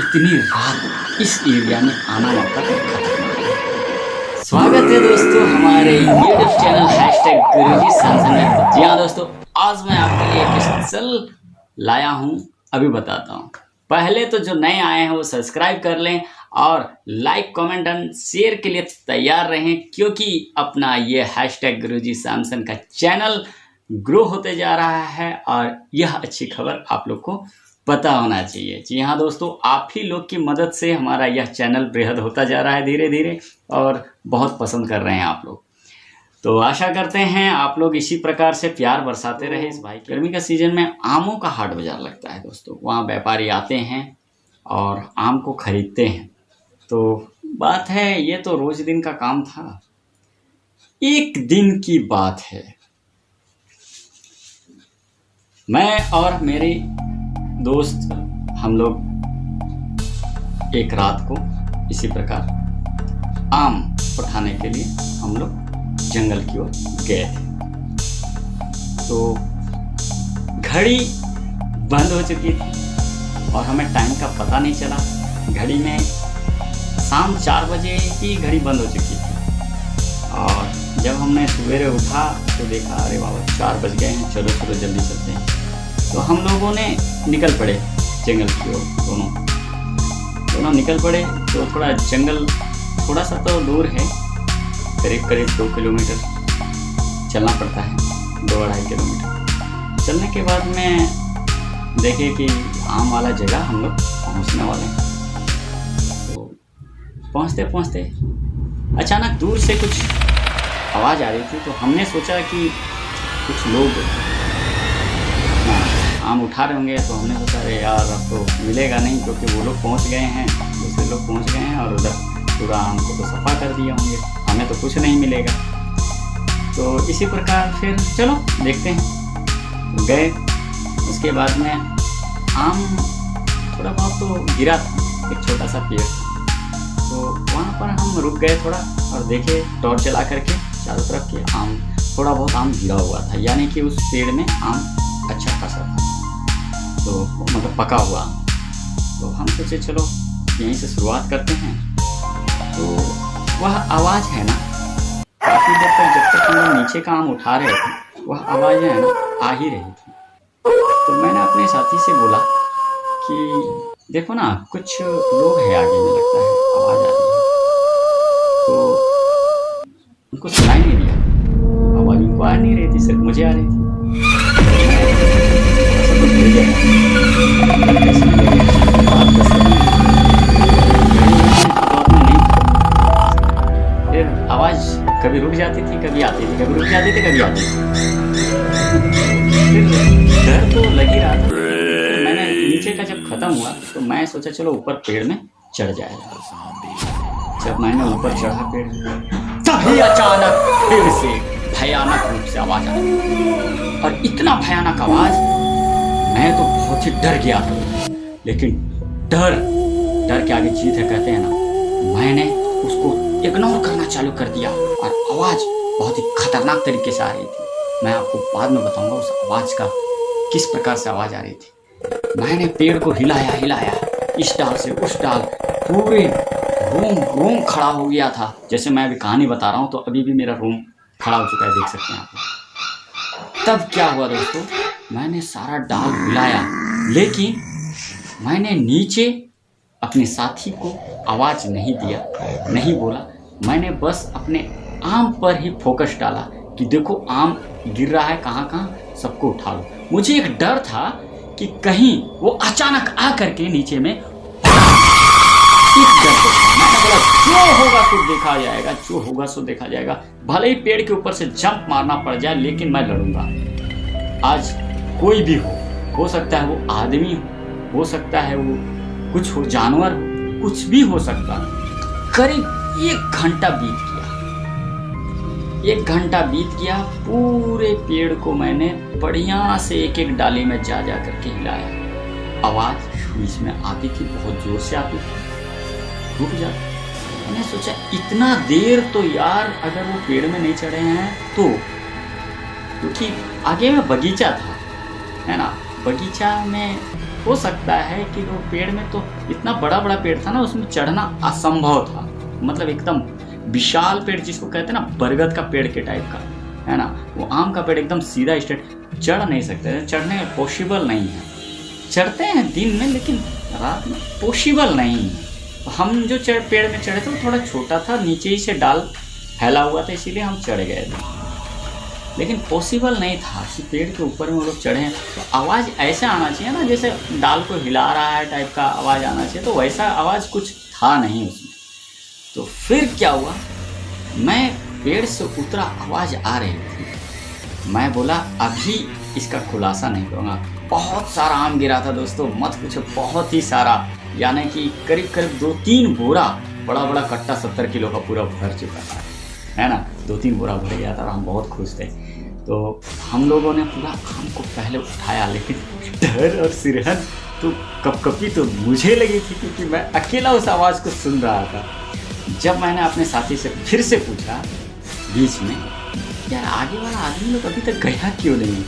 इतनी रात इस एरिया में आना मतलब खतरनाक है। स्वागत है दोस्तों हमारे यूट्यूब चैनल हैशटैग गुरुजी सनसन में। जी हाँ दोस्तों, आज मैं आपके लिए एक स्पेशल लाया हूँ, अभी बताता हूँ। पहले तो जो नए आए हैं वो सब्सक्राइब कर लें और लाइक कमेंट एंड शेयर के लिए तैयार रहें, क्योंकि अपना ये हैशटैग गुरुजी सनसन का चैनल ग्रो होते जा रहा है और यह अच्छी खबर आप लोग को पता होना चाहिए। जी हाँ दोस्तों, आप ही लोग की मदद से हमारा यह चैनल बृहद होता जा रहा है धीरे धीरे, और बहुत पसंद कर रहे हैं आप लोग। तो आशा करते हैं आप लोग इसी प्रकार से प्यार बरसाते रहे इस भाई। गर्मी का सीजन में आमों का हाट बाजार लगता है दोस्तों, वहाँ व्यापारी आते हैं और आम को खरीदते हैं। तो बात है, ये तो रोज दिन का काम था। एक दिन की बात है, मैं और मेरे दोस्त हम लोग एक रात को इसी प्रकार आम उठाने के लिए हम लोग जंगल की ओर गए थे। तो घड़ी बंद हो चुकी थी और हमें टाइम का पता नहीं चला। घड़ी में शाम 4 बजे की घड़ी बंद हो चुकी थी और जब हमने सवेरे उठा तो देखा, अरे बाबा 4 बज गए हैं, चलो चलो जल्दी चलते हैं। तो हम लोगों ने निकल पड़े जंगल की ओर, दोनों निकल पड़े। तो थोड़ा जंगल थोड़ा सा तो दूर है, करीब 2 किलोमीटर चलना पड़ता है, 2-2.5 किलोमीटर। चलने के बाद में देखे कि आम वाला जगह हम लोग पहुँचने वाले हैं। तो पहुँचते पहुँचते अचानक दूर से कुछ आवाज़ आ रही थी। तो हमने सोचा कि कुछ लोग आम उठा रहे होंगे। तो हमने सोचा, अरे यार अब तो मिलेगा नहीं, क्योंकि वो लोग पहुंच गए हैं, दूसरे लोग पहुंच गए हैं और उधर पूरा आम को तो सफ़ा कर दिया होंगे, हमें तो कुछ नहीं मिलेगा। तो इसी प्रकार फिर चलो देखते हैं। तो गए, उसके बाद में आम थोड़ा बहुत तो गिरा था, एक छोटा सा पेड़। तो वहाँ पर हम रुक गए थोड़ा और देखे टॉर्च जला करके चारों तरफ के आम, थोड़ा बहुत आम गिरा हुआ था, यानी कि उस पेड़ में आम अच्छा खासा था, तो मतलब पका हुआ। तो हम सोचे चलो यहीं से शुरुआत करते हैं। तो वह आवाज़ है ना, काफ़ी देर तक जब तक हम लोग नीचे का आम उठा रहे थे, वह आवाज़ है ना आ ही रही थी। तो मैंने अपने साथी से बोला कि देखो ना, कुछ लोग हैं आगे में, लगता है आवाज़ आ रही है। तो उनको सुनाई नहीं दिया, आवाज़ उनको आ नहीं रही थी, सिर्फ मुझे आ रही थी। फिर आवाज़ कभी रुक जाती थी, कभी आती थी, कभी रुक जाती थी, कभी आती थी। फिर डर तो लग ही रहा था। फिर मैंने नीचे का जब खत्म हुआ तो मैं सोचा चलो ऊपर पेड़ में चढ़ जाएगा। जब मैंने ऊपर चढ़ा पेड़, तभी अचानक फिर से भयानक रूप से आवाज़ आई, और इतना भयानक आवाज़, मैं तो बहुत ही डर गया था। लेकिन डर के आगे जीत है कहते हैं ना। मैंने उसको इग्नोर करना चालू कर दिया और आवाज़ बहुत ही खतरनाक तरीके से आ रही थी। मैं आपको बाद में बताऊंगा उस आवाज़ का किस प्रकार से आवाज़ आ रही थी। मैंने पेड़ को हिलाया, इस डाल से उस डाल, पूरे रोम खड़ा हो गया था। जैसे मैं अभी कहानी बता रहा हूँ तो अभी भी मेरा रोम खड़ा हो चुका है, देख सकते हैं आप। तब क्या हुआ दोस्तों, मैंने सारा डाल हिलाया, लेकिन मैंने नीचे अपने साथी को आवाज़ नहीं दिया, नहीं बोला। मैंने बस अपने आम पर ही फोकस डाला कि देखो आम गिर रहा है, कहाँ सबको उठा लो। मुझे एक डर था कि कहीं वो अचानक आ करके नीचे में, इस डर को मैंने बोला जो होगा सो देखा जाएगा, जो होगा सो देखा जाएगा। भले ही पेड़ के ऊपर से जंप मारना पड़ जाए, लेकिन मैं लड़ूंगा। आज कोई भी हो सकता है वो आदमी हो सकता है वो कुछ हो, जानवर हो, कुछ भी हो सकता है। करीब 1 घंटा बीत गया। 1 घंटा बीत गया, पूरे पेड़ को मैंने बढ़िया से एक डाली में जा करके हिलाया। आवाज़ बीच में आती थी, बहुत जोर से आती थी, रुक जाती। मैंने सोचा इतना देर तो यार, अगर वो पेड़ में नहीं चढ़े हैं तो, क्योंकि आगे में बगीचा था, है ना, बगीचा में हो सकता है कि वो पेड़ में तो इतना बड़ा बड़ा पेड़ था ना, उसमें चढ़ना असंभव था। मतलब एकदम विशाल पेड़ जिसको कहते हैं ना बरगद का पेड़ के टाइप का, है ना। वो आम का पेड़ एकदम सीधा स्ट्रेट, चढ़ नहीं सकते, चढ़ने पॉसिबल नहीं है। चढ़ते हैं दिन में लेकिन रात में पॉसिबल नहीं है। हम जो पेड़ में चढ़े थे वो थोड़ा छोटा था, नीचे ही से डाल फैला हुआ था, इसीलिए हम चढ़ गए थे। लेकिन पॉसिबल नहीं था कि पेड़ के ऊपर में वो लोग चढ़े। तो आवाज़ ऐसा आना चाहिए ना जैसे डाल को हिला रहा है टाइप का आवाज़ आना चाहिए, तो वैसा आवाज़ कुछ था नहीं उसमें। तो फिर क्या हुआ, मैं पेड़ से उतरा, आवाज़ आ रही थी। मैं बोला अभी इसका खुलासा नहीं करूँगा। बहुत सारा आम गिरा था दोस्तों, मत पूछो, बहुत ही सारा, यानी कि करीब करीब 2-3 बोरा, बड़ा बड़ा कट्टा 70 किलो का पूरा भर चुका था, है ना। 2-3 बोरा भर गया था और हम बहुत खुश थे। तो हम लोगों ने पूरा आम को पहले उठाया, लेकिन डर और सिरहन तो कपकपी तो मुझे लगी थी, क्योंकि मैं अकेला उस आवाज़ को सुन रहा था। जब मैंने अपने साथी से फिर से पूछा बीच में, यार आगे वाला आदमी लोग अभी तक गया क्यों नहीं?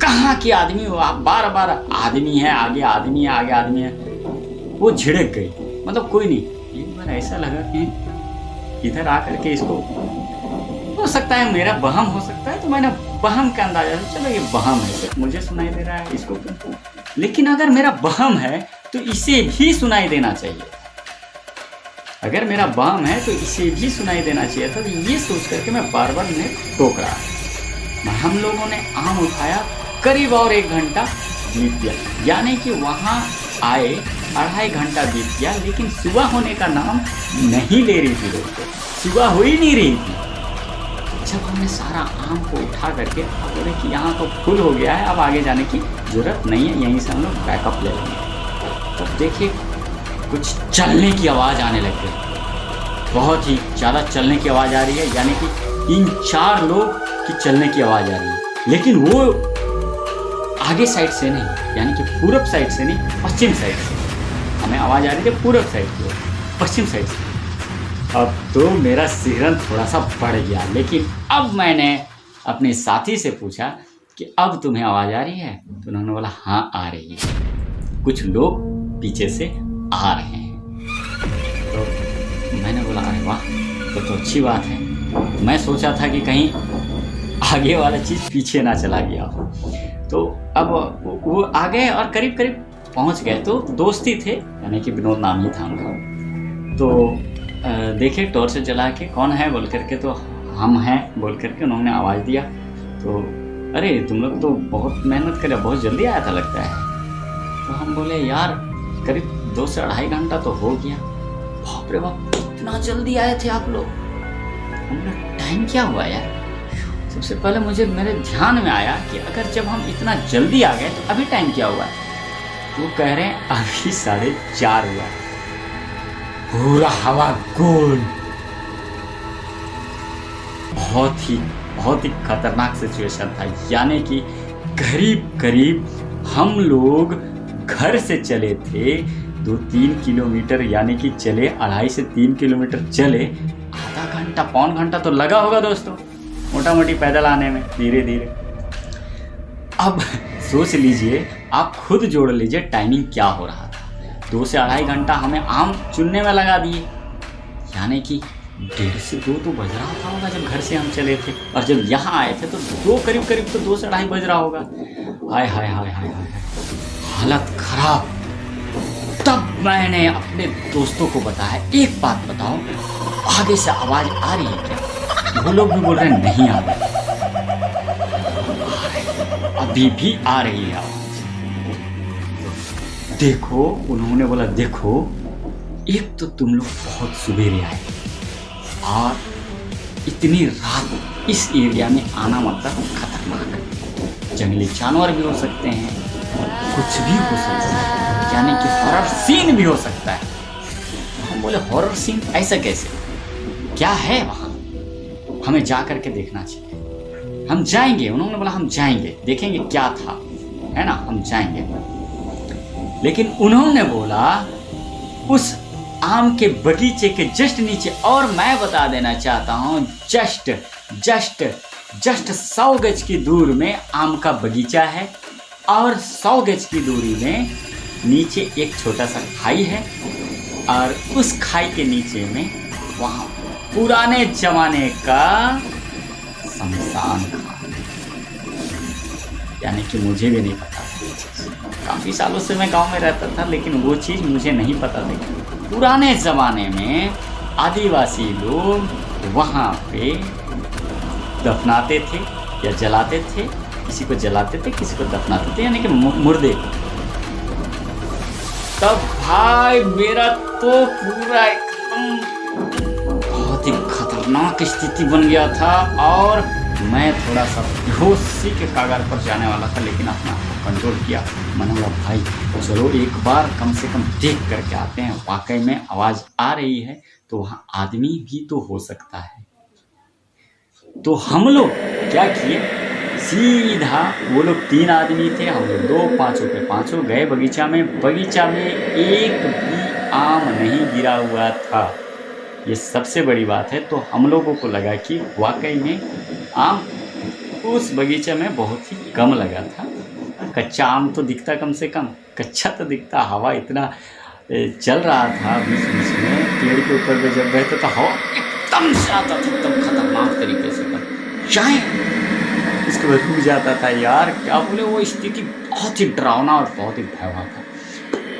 कहाँ के आदमी हो आप? बार बार आदमी है आगे, आदमी है आगे, आदमी है। वो झिड़क गई, मतलब कोई नहीं। एक बार ऐसा लगा कि इधर आकर के इसको, हो सकता है मेरा वहम हो सकता है, तो मैंने वहम का अंदाजा, चलो ये वहम है, सिर्फ मुझे सुनाई दे रहा है, इसको क्यों? लेकिन अगर मेरा वहम है तो इसे भी सुनाई देना चाहिए। अगर मेरा वहम है तो इसे भी सुनाई देना चाहिए था। तो ये सोच करके मैं बार बार उन्हें टोक रहा। हम लोगों ने आम उठाया, करीब और 1 घंटा बीत गया, यानी कि वहाँ आए 2.5 घंटा बीत गया, लेकिन सुबह होने का नाम नहीं ले रही थी दोस्तों, सुबह हो ही नहीं रही थी। जब हमने सारा आम को उठा करके अब बोले कि यहाँ तो फुल हो गया है, अब आगे जाने की ज़रूरत नहीं है, यहीं से हम लोग बैकअप ले लेंगे। तब देखिए कुछ चलने की आवाज़ आने लग गई, बहुत ही ज़्यादा चलने की आवाज़ आ रही है, यानी कि 3-4 लोग की चलने की आवाज़ आ रही है। लेकिन वो आगे साइड से नहीं, यानी कि पूरब साइड से नहीं, पश्चिम साइड से हमें आवाज़ आ रही थी, पूरब साइड की, पश्चिम साइड से। अब तो मेरा सिहरन थोड़ा सा बढ़ गया। लेकिन अब मैंने अपने साथी से पूछा कि अब तुम्हें आवाज़ आ रही है? तो उन्होंने बोला हाँ आ रही है, कुछ लोग पीछे से आ रहे हैं। तो मैंने बोला अरे वाह, तो अच्छी बात है। मैं सोचा था कि कहीं आगे वाला चीज़ पीछे ना चला गया हो। तो अब वो आ गए और करीब करीब पहुंच गए। तो दोस्त ही थे, यानी कि विनोद नाम ही था उनका। तो देखे टॉर्च जला के कौन है बोल करके, तो हम हैं बोल करके उन्होंने आवाज़ दिया। तो अरे तुम लोग तो बहुत मेहनत करे, बहुत जल्दी आया था लगता है। तो हम बोले यार करीब 2 से 2.5 घंटा तो हो गया। बाप रे बाप, इतना जल्दी आए थे आप लोग? हमने टाइम क्या हुआ यार? सबसे पहले मेरे ध्यान में आया कि अगर जब हम इतना जल्दी आ गए तो अभी टाइम क्या हुआ? वो कह रहे हैं अभी 4:30 हुआ। पूरा हवा गोल। बहुत ही खतरनाक सिचुएशन था, यानी कि करीब करीब हम लोग घर से चले थे 2-3 किलोमीटर, यानी कि चले 2.5 से 3 किलोमीटर चले, आधा घंटा पौन घंटा तो लगा होगा दोस्तों, मोटा मोटी पैदल आने में, धीरे धीरे। अब सोच लीजिए, आप खुद जोड़ लीजिए टाइमिंग क्या हो रहा था। 2 से 2.5 घंटा हमें आम चुनने में लगा दिए, यानी कि 1:30 से 2 तो बज रहा था होगा जब घर से हम चले थे, और जब यहाँ आए थे तो 2 करीब तो 2 से 2.5 बज रहा होगा। हाय हाय हाय हाय हाय, हालत खराब। तब मैंने अपने दोस्तों को बताया, एक बात बताओ, आगे से आवाज़ आ रही है क्या? वो लोग भी बोल रहे हैं नहीं आ रही। अभी भी आ रही है आवाज़। देखो, उन्होंने बोला देखो, एक तो तुम लोग बहुत सुबेरे आए और इतनी रात इस एरिया में आना मतलब खतरनाक, जंगली जानवर भी हो सकते हैं, कुछ भी हो सकता है, यानी कि हॉरर सीन भी हो सकता है। हम बोले हॉरर सीन ऐसा कैसे, क्या है वहाँ? हमें जा करके देखना चाहिए, हम जाएंगे। उन्होंने बोला हम जाएंगे, देखेंगे क्या था, है ना, हम जाएंगे। लेकिन उन्होंने बोला उस आम के बगीचे के जस्ट नीचे, और मैं बता देना चाहता हूँ जस्ट 100 गज की दूर में आम का बगीचा है, और 100 गज की दूरी में नीचे एक छोटा सा खाई है और उस खाई के नीचे में वहाँ पुराने जमाने का शमशान घाट, यानी कि मुझे भी नहीं पता था। काफ़ी सालों से मैं गांव में रहता था, लेकिन वो चीज़ मुझे नहीं पता थी। पुराने ज़माने में आदिवासी लोग वहाँ पे दफनाते थे या जलाते थे, किसी को जलाते थे, किसी को दफनाते थे, यानी कि मुर्दे को। तब भाई मेरा तो पूरा एकदम बहुत ही खतरनाक स्थिति बन गया था और मैं थोड़ा सा बेहोशी के कागार पर जाने वाला था, लेकिन अपना कंट्रोल किया। मैंने बोला भाई चलो एक बार कम से कम देख करके आते हैं, वाकई में आवाज़ आ रही है तो वहाँ आदमी भी तो हो सकता है। तो हम लोग क्या किए, सीधा वो लोग 3 आदमी थे, हम लोग 2, 5 के 5 गए बगीचा में। बगीचा में एक भी आम नहीं गिरा हुआ था, ये सबसे बड़ी बात है। तो हम लोगों को लगा कि वाकई में आम उस बगीचे में बहुत ही कम लगा था। कच्चा आम तो दिखता कम से कम, कच्चा तो दिखता। हवा इतना चल रहा था बीच बीच में, पेड़ के ऊपर में जब बैठता था हवा एकदम से आता था, एकदम खतरनाक तरीके से। चाहे इसके बाद रुक जाता था यार, क्या बोले, वो स्थिति बहुत ही डरावना और बहुत ही भयावह था।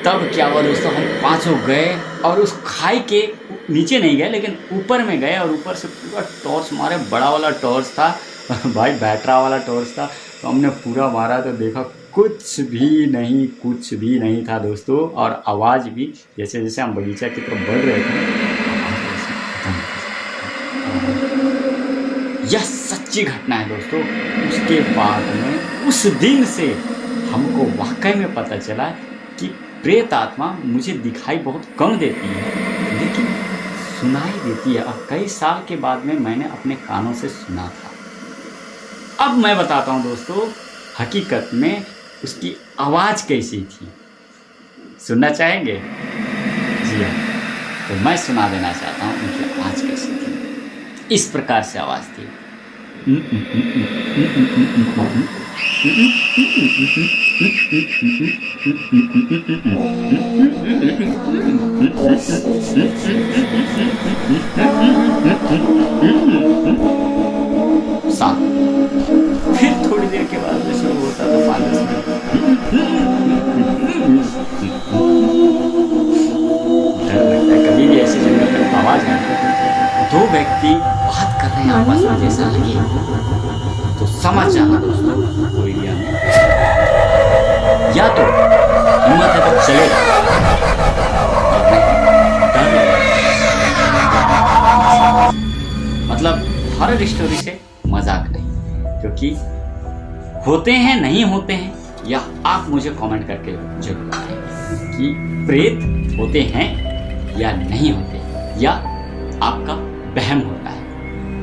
तब क्या हुआ दोस्तों, हम 5 गए और उस खाई के नीचे नहीं गए, लेकिन ऊपर में गए और ऊपर से पूरा टॉर्च मारे। बड़ा वाला टॉर्च था भाई, बैटरा वाला टॉर्च था। तो हमने पूरा मारा तो देखा कुछ भी नहीं था दोस्तों। और आवाज़ भी जैसे जैसे हम बगीचा की तरफ बढ़ रहे थे, यह सच्ची घटना है दोस्तों। उसके बाद में उस दिन से हमको वाकई में पता चला कि प्रेत आत्मा मुझे दिखाई बहुत कम देती है, लेकिन सुनाई देती है। और कई साल के बाद में मैंने अपने कानों से सुना था। अब मैं बताता हूँ दोस्तों हकीकत में उसकी आवाज़ कैसी थी। सुनना चाहेंगे? जी हाँ, तो मैं सुना देना चाहता हूँ उनकी आवाज़ कैसी थी। इस प्रकार से आवाज़ थी। फिर थोड़ी देर के बाद में शुरू होता था 5-10 मिनट। डर लगता है कभी भी ऐसी जगह पर आवाज़ है। 2 व्यक्ति बात कर रहे हैं आपस में जैसा लगे तो समझ जाना दोस्तों, वो एरिया में या तो हिम्मत है तो चलेगा, मतलब हॉरर स्टोरी से मजाक नहीं, क्योंकि होते हैं नहीं होते हैं, या आप मुझे कमेंट करके जरूर बताएं कि प्रेत होते हैं या नहीं होते, या आपका वहम होता है।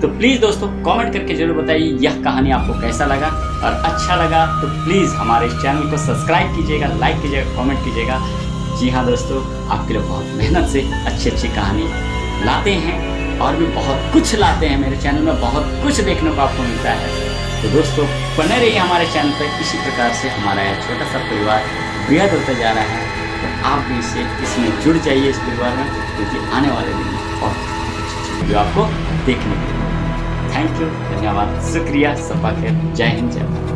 तो प्लीज़ दोस्तों कमेंट करके जरूर बताइए यह कहानी आपको कैसा लगा, और अच्छा लगा तो प्लीज़ हमारे इस चैनल को सब्सक्राइब कीजिएगा, लाइक कीजिएगा, कमेंट कीजिएगा। जी हाँ दोस्तों, आपके लिए बहुत मेहनत से अच्छी कहानी लाते हैं और भी बहुत कुछ लाते हैं। मेरे चैनल में बहुत कुछ देखने को आपको मिलता है। तो दोस्तों बने रहिए हमारे चैनल पर। इसी प्रकार से हमारा यह छोटा सा परिवार बृहद होता जा रहा है। तो आप भी इसमें जुड़ जाइए इस परिवार में, क्योंकि आने वाले दिन में और वीडियो आपको देखने को मिलेगा। थैंक यू, धन्यवाद, शुक्रिया, सबका खैर, जय हिंद, जय भारत।